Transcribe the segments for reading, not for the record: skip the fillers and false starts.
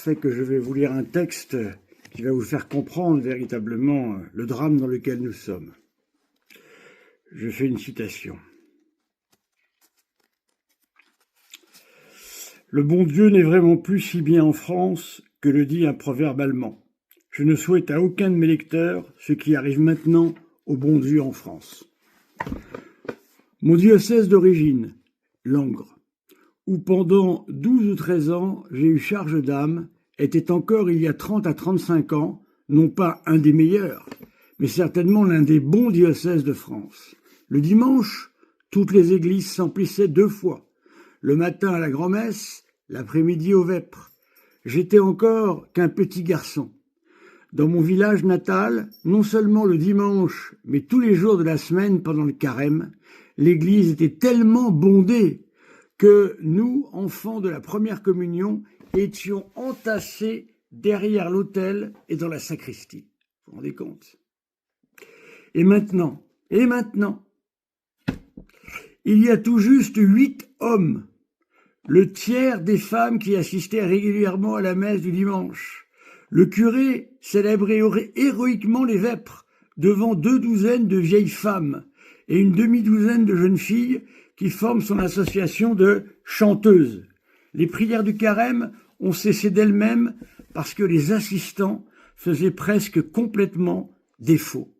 fait que je vais vous lire un texte qui va vous faire comprendre véritablement le drame dans lequel nous sommes. Je fais une citation. Le bon Dieu n'est vraiment plus si bien en France que le dit un proverbe allemand. Je ne souhaite à aucun de mes lecteurs ce qui arrive maintenant au bon Dieu en France. Mon diocèse d'origine, Langres, où pendant 12 ou 13 ans j'ai eu charge d'âme, était encore il y a 30 à 35 ans, non pas un des meilleurs, mais certainement l'un des bons diocèses de France. Le dimanche, toutes les églises s'emplissaient 2 fois. Le matin à la grand-messe, l'après-midi aux vêpres. J'étais encore qu'un petit garçon. Dans mon village natal, non seulement le dimanche, mais tous les jours de la semaine pendant le carême, l'église était tellement bondée que nous, enfants de la première communion, étions entassés derrière l'autel et dans la sacristie. Vous vous rendez compte? Et maintenant, il y a tout juste 8 hommes, le tiers des femmes qui assistaient régulièrement à la messe du dimanche. Le curé célébrait héroïquement les vêpres devant 2 douzaines de vieilles femmes et une demi-douzaine de jeunes filles qui forment son association de chanteuses. Les prières du carême ont cessé d'elles-mêmes parce que les assistants faisaient presque complètement défaut.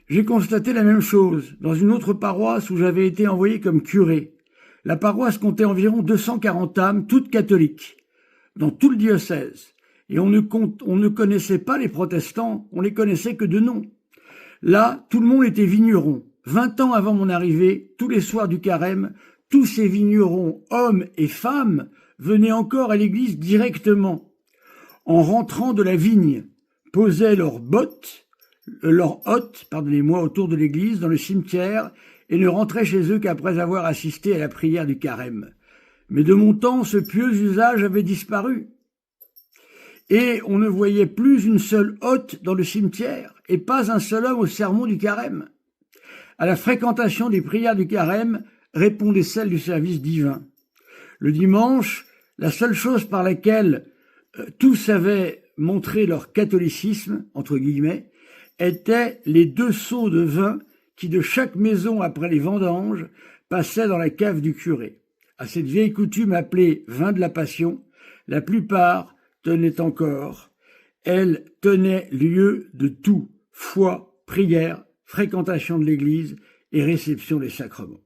J'ai constaté la même chose dans une autre paroisse où j'avais été envoyé comme curé. La paroisse comptait environ 240 âmes, toutes catholiques, dans tout le diocèse. Et on ne connaissait pas les protestants, on les connaissait que de nom. Là, tout le monde était vigneron. 20 ans avant mon arrivée, tous les soirs du carême, tous ces vignerons, hommes et femmes, venaient encore à l'église directement. En rentrant de la vigne, posaient leurs hôtes, autour de l'église, dans le cimetière, et ne rentraient chez eux qu'après avoir assisté à la prière du carême. Mais de mon temps, ce pieux usage avait disparu. Et on ne voyait plus une seule hôte dans le cimetière, et pas un seul homme au sermon du carême. À la fréquentation des prières du carême répondait celle du service divin. Le dimanche, la seule chose par laquelle tous avaient montré leur catholicisme, entre guillemets, étaient les 2 seaux de vin qui, de chaque maison après les vendanges, passaient dans la cave du curé. À cette vieille coutume appelée vin de la Passion, la plupart tenaient encore. Elle tenait lieu de tout, foi, prière, fréquentation de l'église et réception des sacrements.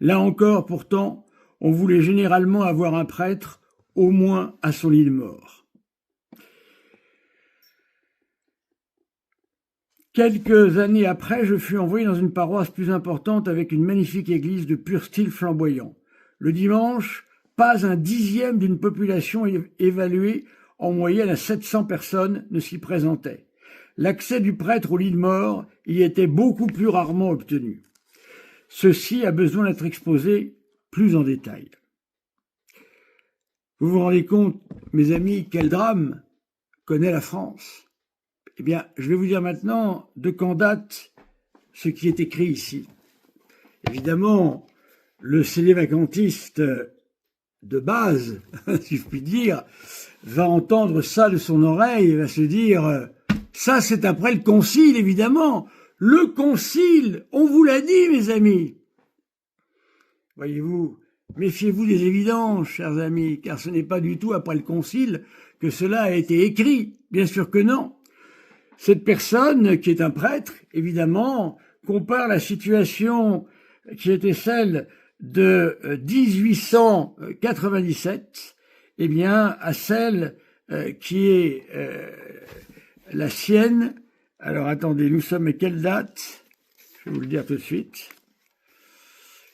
Là encore, pourtant, on voulait généralement avoir un prêtre, au moins à son lit de mort. Quelques années après, je fus envoyé dans une paroisse plus importante avec une magnifique église de pur style flamboyant. Le dimanche, pas un dixième d'une population évaluée en moyenne à 700 personnes ne s'y présentait. L'accès du prêtre au lit de mort y était beaucoup plus rarement obtenu. Ceci a besoin d'être exposé plus en détail. Vous vous rendez compte, mes amis, quel drame connaît la France? Eh bien, je vais vous dire maintenant de quand date ce qui est écrit ici. Évidemment, le sélévacantiste de base, si je puis dire, va entendre ça de son oreille et va se dire « ça, c'est après le concile, évidemment. Le concile, on vous l'a dit, mes amis. » Voyez-vous, méfiez-vous des évidences, chers amis, car ce n'est pas du tout après le concile que cela a été écrit. Bien sûr que non. Cette personne, qui est un prêtre, évidemment, compare la situation qui était celle de 1897, eh bien, à celle qui est la sienne. Alors, attendez, nous sommes à quelle date? Je vais vous le dire tout de suite.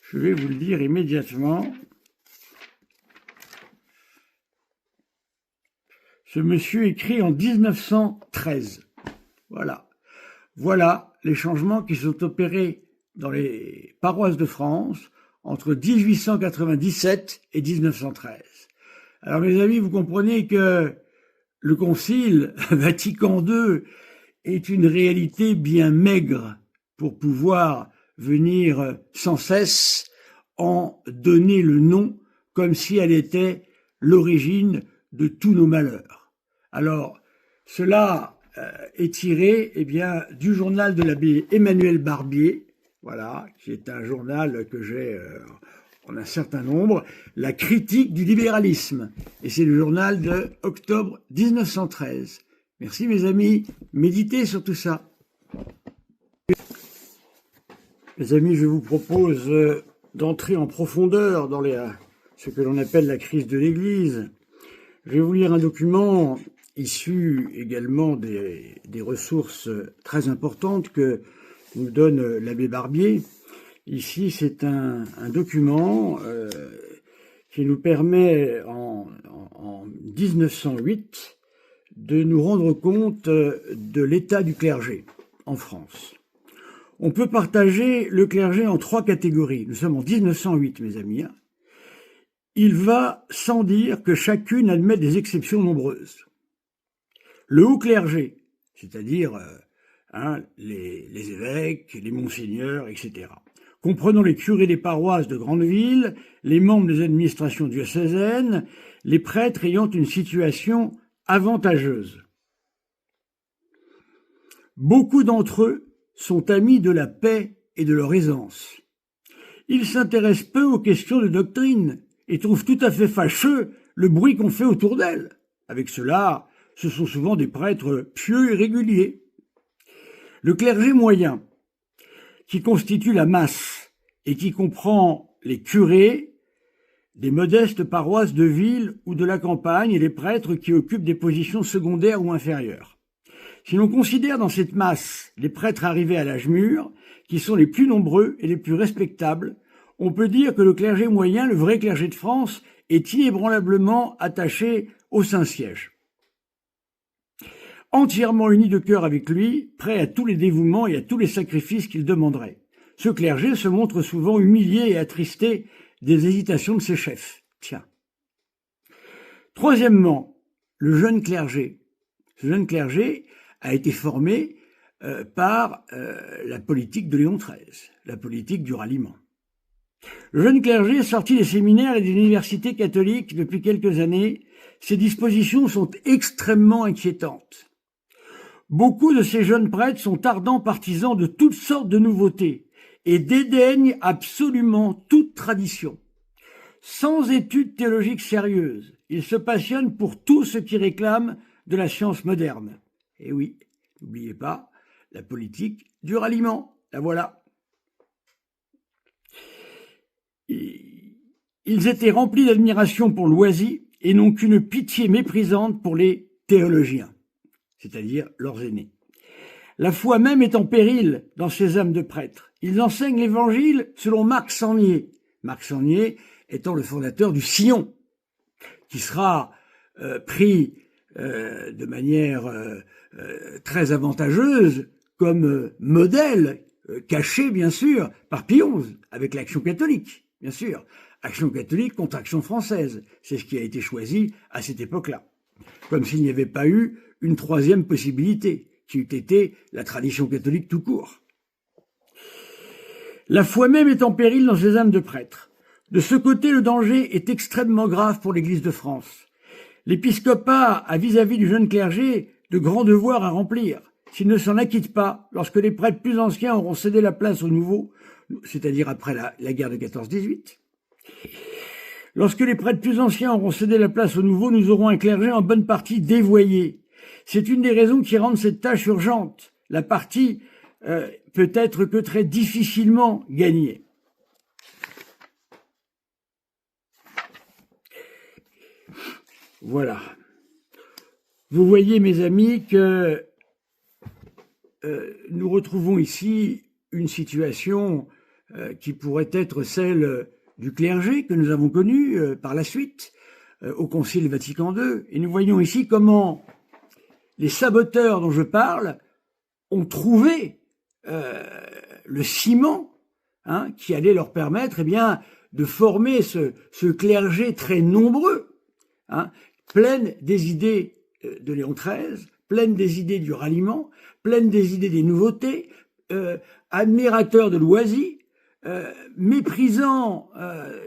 Je vais vous le dire immédiatement. Ce monsieur écrit en 1913. Voilà les changements qui sont opérés dans les paroisses de France entre 1897 et 1913. Alors mes amis, vous comprenez que le Concile Vatican II est une réalité bien maigre pour pouvoir venir sans cesse en donner le nom comme si elle était l'origine de tous nos malheurs. Alors, cela est tiré du journal de l'abbé Emmanuel Barbier, voilà, qui est un journal que j'ai en un certain nombre, La critique du libéralisme. Et c'est le journal de octobre 1913. Merci mes amis, méditez sur tout ça. Mes amis, je vous propose d'entrer en profondeur dans ce que l'on appelle la crise de l'Église. Je vais vous lire un document issu également des ressources très importantes que nous donne l'abbé Barbier. Ici, c'est un document qui nous permet en 1908 de nous rendre compte de l'état du clergé en France. On peut partager le clergé en 3 catégories. Nous sommes en 1908, mes amis. Il va sans dire que chacune admet des exceptions nombreuses. Le haut clergé, c'est-à-dire les évêques, les monseigneurs, etc. Comprenons les curés des paroisses de grandes villes, les membres des administrations diocésaines, les prêtres ayant une situation avantageuse. Beaucoup d'entre eux sont amis de la paix et de leur aisance. Ils s'intéressent peu aux questions de doctrine et trouvent tout à fait fâcheux le bruit qu'on fait autour d'elles. Avec cela, ce sont souvent des prêtres pieux et réguliers. Le clergé moyen, qui constitue la masse et qui comprend les curés des modestes paroisses de ville ou de la campagne et les prêtres qui occupent des positions secondaires ou inférieures. Si l'on considère dans cette masse les prêtres arrivés à l'âge mûr, qui sont les plus nombreux et les plus respectables, on peut dire que le clergé moyen, le vrai clergé de France, est inébranlablement attaché au Saint-Siège. Entièrement uni de cœur avec lui, prêt à tous les dévouements et à tous les sacrifices qu'il demanderait. Ce clergé se montre souvent humilié et attristé des hésitations de ses chefs. Tiens. Troisièmement, le jeune clergé. Ce jeune clergé a été formé par la politique de Léon XIII, la politique du ralliement. Le jeune clergé, sorti des séminaires et des universités catholiques depuis quelques années, ses dispositions sont extrêmement inquiétantes. Beaucoup de ces jeunes prêtres sont ardents partisans de toutes sortes de nouveautés et dédaignent absolument toute tradition. Sans études théologiques sérieuses, ils se passionnent pour tout ce qui réclame de la science moderne. Et oui, n'oubliez pas la politique du ralliement. La voilà. Ils étaient remplis d'admiration pour Loisy et n'ont qu'une pitié méprisante pour les théologiens, c'est-à-dire leurs aînés. La foi même est en péril dans ces âmes de prêtres. Ils enseignent l'Évangile selon Marc Sangnier. Marc Sangnier étant le fondateur du Sillon, qui sera pris de manière très avantageuse comme modèle, caché bien sûr par Pie XI, avec l'Action catholique, bien sûr. Action catholique contre Action française, c'est ce qui a été choisi à cette époque-là. Comme s'il n'y avait pas eu une troisième possibilité, qui eût été la tradition catholique tout court. La foi même est en péril dans ces âmes de prêtres. De ce côté, le danger est extrêmement grave pour l'Église de France. L'épiscopat a vis-à-vis du jeune clergé de grands devoirs à remplir. S'il ne s'en acquitte pas, lorsque les prêtres plus anciens auront cédé la place aux nouveaux, c'est-à-dire après la guerre de 14-18, lorsque les prêtres plus anciens auront cédé la place aux nouveaux, nous aurons un clergé en bonne partie dévoyé. C'est une des raisons qui rendent cette tâche urgente. La partie peut être que très difficilement gagnée. Voilà. Vous voyez, mes amis, que nous retrouvons ici une situation qui pourrait être celle du clergé que nous avons connu par la suite au Concile Vatican II. Et nous voyons ici comment les saboteurs dont je parle ont trouvé le ciment qui allait leur permettre de former ce clergé très nombreux, pleine des idées de Léon XIII, pleine des idées du ralliement, pleine des idées des nouveautés, admirateur de Loisy, méprisant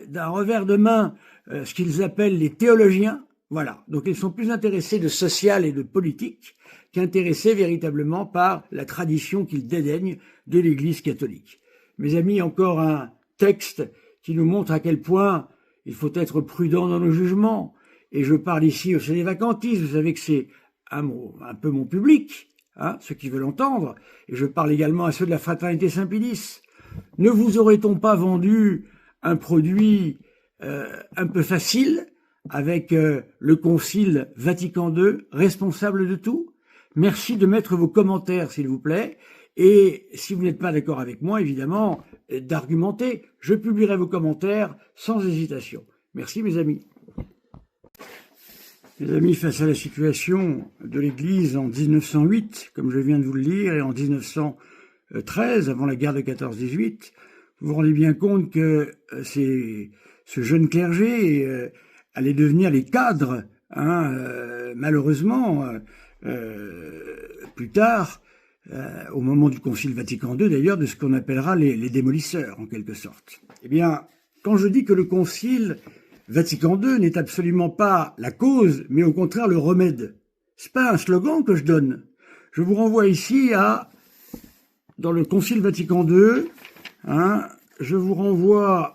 d'un revers de main ce qu'ils appellent les théologiens. Voilà, donc ils sont plus intéressés de social et de politique qu'intéressés véritablement par la tradition qu'ils dédaignent de l'Église catholique. Mes amis, encore un texte qui nous montre à quel point il faut être prudent dans nos jugements. Et je parle ici aux sénévacantistes, vous savez que c'est un peu mon public, hein, ceux qui veulent entendre. Et je parle également à ceux de la fraternité Saint-Pédis. Ne vous aurait-on pas vendu un produit un peu facile avec le Concile Vatican II, responsable de tout? Merci de mettre vos commentaires, s'il vous plaît. Et si vous n'êtes pas d'accord avec moi, évidemment, d'argumenter. Je publierai vos commentaires sans hésitation. Merci, mes amis. Mes amis, face à la situation de l'Église en 1908, comme je viens de vous le lire, et en 1913, avant la guerre de 14-18, vous vous rendez bien compte que ce jeune clergé allait devenir les cadres, hein, malheureusement, plus tard, au moment du Concile Vatican II d'ailleurs, de ce qu'on appellera les démolisseurs, en quelque sorte. Eh bien, quand je dis que le Concile Vatican II n'est absolument pas la cause, mais au contraire le remède, c'est pas un slogan que je donne. Je vous renvoie ici dans le Concile Vatican II, hein, je vous renvoie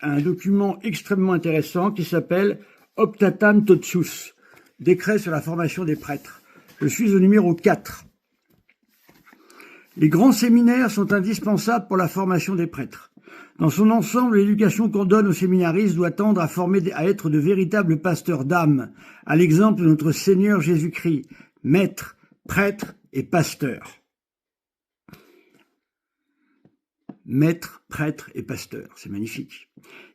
à un document extrêmement intéressant qui s'appelle Optatam Totius, décret sur la formation des prêtres. Je suis au numéro 4. Les grands séminaires sont indispensables pour la formation des prêtres. Dans son ensemble, l'éducation qu'on donne aux séminaristes doit tendre à être de véritables pasteurs d'âme, à l'exemple de notre Seigneur Jésus-Christ, maître, prêtre et pasteur. Maître, prêtre et pasteur, c'est magnifique.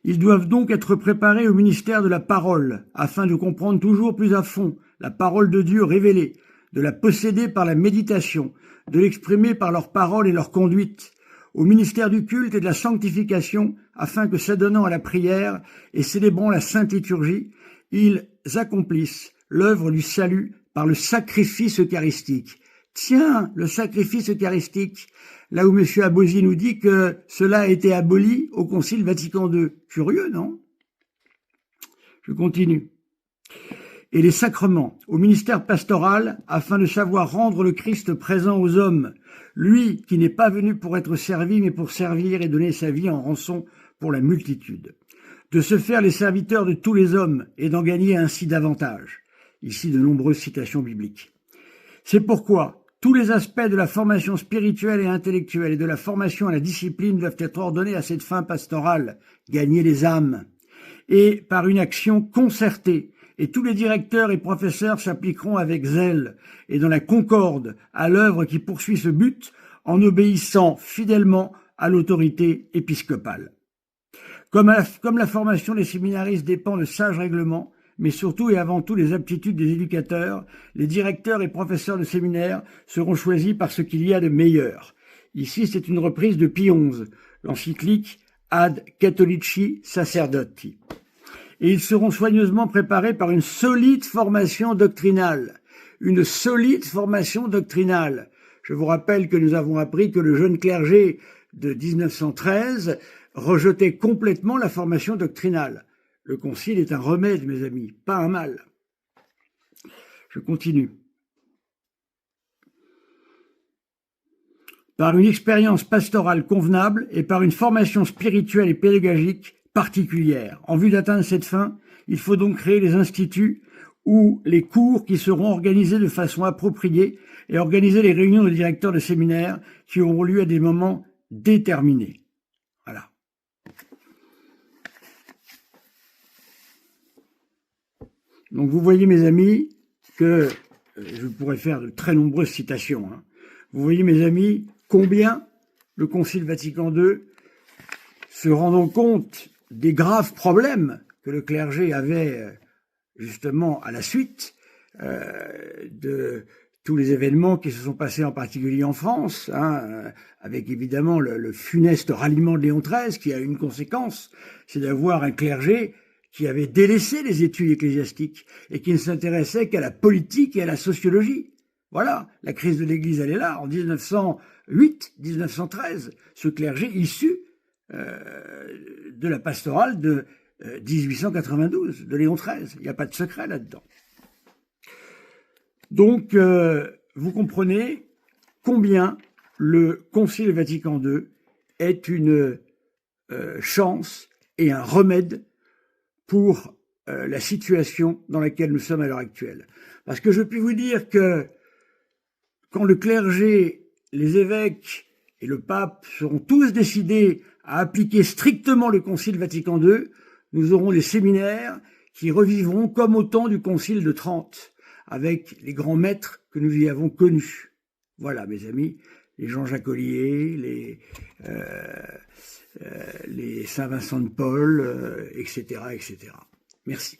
Ils doivent donc être préparés au ministère de la parole, afin de comprendre toujours plus à fond la parole de Dieu révélée, de la posséder par la méditation, de l'exprimer par leur parole et leur conduite, au ministère du culte et de la sanctification, afin que s'adonnant à la prière et célébrant la sainte liturgie, ils accomplissent l'œuvre du salut par le sacrifice eucharistique. Tiens, le sacrifice eucharistique, là où M. Abosi nous dit que cela a été aboli au Concile Vatican II. Curieux, non? Je continue. Et les sacrements, au ministère pastoral, afin de savoir rendre le Christ présent aux hommes, lui qui n'est pas venu pour être servi, mais pour servir et donner sa vie en rançon pour la multitude. De se faire les serviteurs de tous les hommes et d'en gagner ainsi davantage. Ici de nombreuses citations bibliques. C'est pourquoi tous les aspects de la formation spirituelle et intellectuelle et de la formation à la discipline doivent être ordonnés à cette fin pastorale, gagner les âmes, et par une action concertée. Et tous les directeurs et professeurs s'appliqueront avec zèle et dans la concorde à l'œuvre qui poursuit ce but en obéissant fidèlement à l'autorité épiscopale. Comme la formation des séminaristes dépend de sages règlements, mais surtout et avant tout des aptitudes des éducateurs, les directeurs et professeurs de séminaires seront choisis par ce qu'il y a de meilleur. Ici, c'est une reprise de Pie XI, l'encyclique Ad Catholici Sacerdoti. Et ils seront soigneusement préparés par une solide formation doctrinale. Une solide formation doctrinale. Je vous rappelle que nous avons appris que le jeune clergé de 1913 rejetait complètement la formation doctrinale. Le concile est un remède, mes amis, pas un mal. Je continue. Par une expérience pastorale convenable et par une formation spirituelle et pédagogique particulière. En vue d'atteindre cette fin, il faut donc créer les instituts ou les cours qui seront organisés de façon appropriée et organiser les réunions de directeurs de séminaires qui auront lieu à des moments déterminés. Voilà. Donc vous voyez, mes amis, que je pourrais faire de très nombreuses citations. Hein. Vous voyez, mes amis, combien le Concile Vatican II, se rendant compte des graves problèmes que le clergé avait justement à la suite de tous les événements qui se sont passés en particulier en France, hein, avec évidemment le funeste ralliement de Léon XIII qui a une conséquence, c'est d'avoir un clergé qui avait délaissé les études ecclésiastiques et qui ne s'intéressait qu'à la politique et à la sociologie. Voilà, la crise de l'Église, elle est là, en 1908, 1913, ce clergé issu de la pastorale de 1892, de Léon XIII. Il n'y a pas de secret là-dedans. Donc, vous comprenez combien le Concile Vatican II est une chance et un remède pour la situation dans laquelle nous sommes à l'heure actuelle. Parce que je puis vous dire que quand le clergé, les évêques et le pape seront tous décidés à appliquer strictement le Concile Vatican II, nous aurons des séminaires qui revivront comme au temps du Concile de Trente, avec les grands maîtres que nous y avons connus. Voilà, mes amis, les Jean Jacolier, les Saint-Vincent de Paul, etc., etc. Merci.